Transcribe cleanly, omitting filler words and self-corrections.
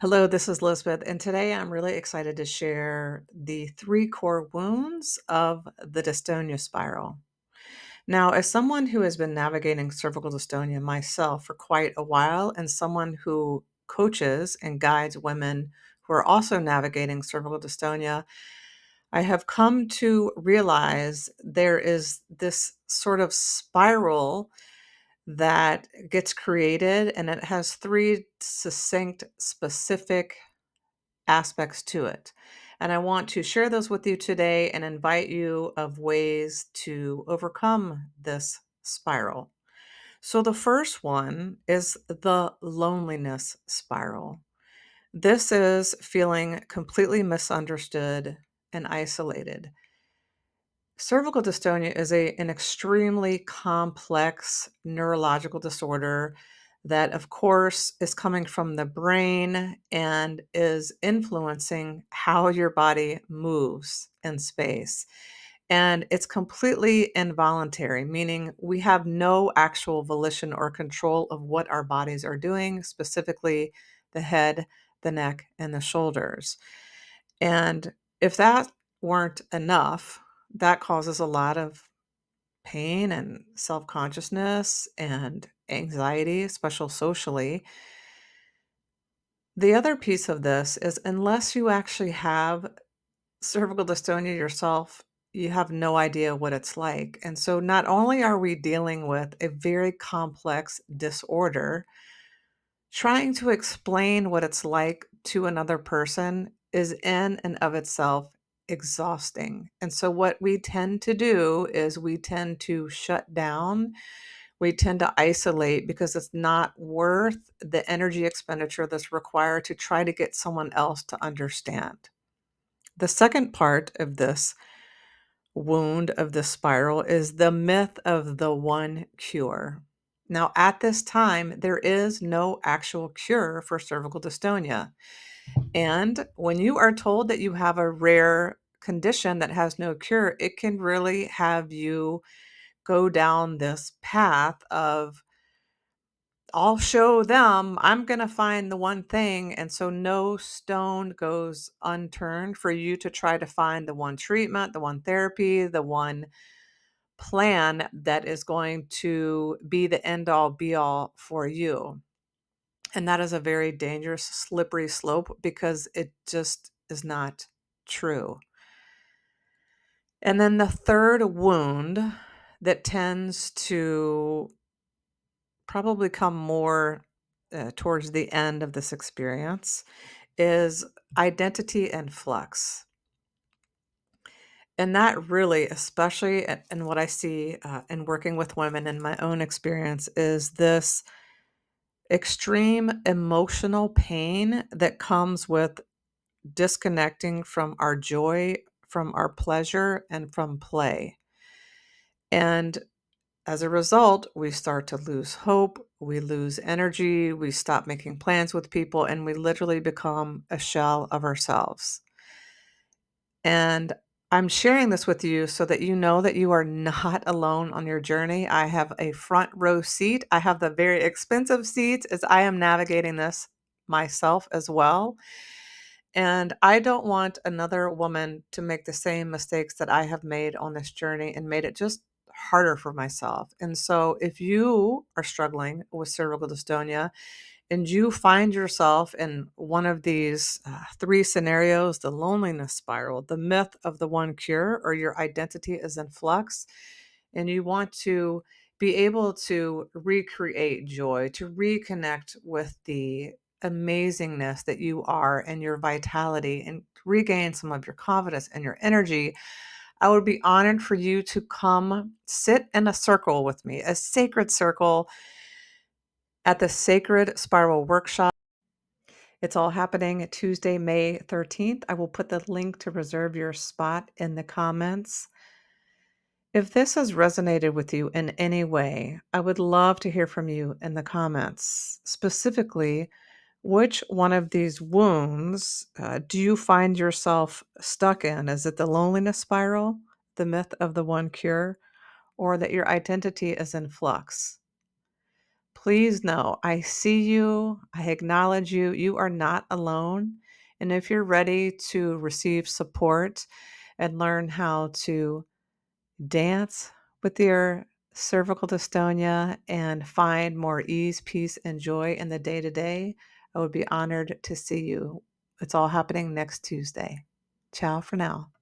Hello, this is Lisbeth, and today I'm really excited to share the three core wounds of the dystonia spiral. Now, as someone who has been navigating cervical dystonia myself for quite a while, and someone who coaches and guides women who are also navigating cervical dystonia, I have come to realize there is this sort of spiral that gets created, and it has three succinct, specific aspects to it. And I want to share those with you today and invite you of ways to overcome this spiral. So the first one is the loneliness spiral. This is feeling completely misunderstood and isolated. Cervical dystonia is an extremely complex neurological disorder that, of course, is coming from the brain and is influencing how your body moves in space. And it's completely involuntary, meaning we have no actual volition or control of what our bodies are doing, specifically the head, the neck, and the shoulders. And if that weren't enough, that causes a lot of pain and self consciousness and anxiety, especially socially. The other piece of this is unless you actually have cervical dystonia yourself, you have no idea what it's like. And so, not only are we dealing with a very complex disorder, trying to explain what it's like to another person is in and of itself exhausting. And so, what we tend to do is we tend to shut down, we tend to isolate because it's not worth the energy expenditure that's required to try to get someone else to understand. The second part of this wound of the spiral is the myth of the one cure. Now, at this time, there is no actual cure for cervical dystonia. And when you are told that you have a rare condition that has no cure, it can really have you go down this path of, I'll show them, I'm going to find the one thing. And so no stone goes unturned for you to try to find the one treatment, the one therapy, the one plan that is going to be the end all be all for you. And that is a very dangerous, slippery slope because it just is not true. And then the third wound that tends to probably come more towards the end of this experience is identity and flux. And that really, especially in what I see in working with women in my own experience, is this extreme emotional pain that comes with disconnecting from our joy, from our pleasure, and from play. And as a result, we start to lose hope, we lose energy, we stop making plans with people, and we literally become a shell of ourselves. And I'm sharing this with you so that you know that you are not alone on your journey. I have a front row seat. I have the very expensive seats as I am navigating this myself as well. And I don't want another woman to make the same mistakes that I have made on this journey and made it just harder for myself. And so if you are struggling with cervical dystonia, and you find yourself in one of these three scenarios, the loneliness spiral, the myth of the one cure, or your identity is in flux, and you want to be able to recreate joy, to reconnect with the amazingness that you are and your vitality and regain some of your confidence and your energy, I would be honored for you to come sit in a circle with me, a sacred circle at the Sacred Spiral Workshop. It's all happening Tuesday, May 13th. I will put the link to reserve your spot in the comments. If this has resonated with you in any way, I would love to hear from you in the comments. Specifically, which one of these wounds do you find yourself stuck in? Is it the loneliness spiral, the myth of the one cure, or that your identity is in flux? please know I see you, I acknowledge you. You are not alone. And if you're ready to receive support and learn how to dance with your cervical dystonia and find more ease, peace, and joy in the day to day, I would be honored to see you. It's all happening next Tuesday. Ciao for now.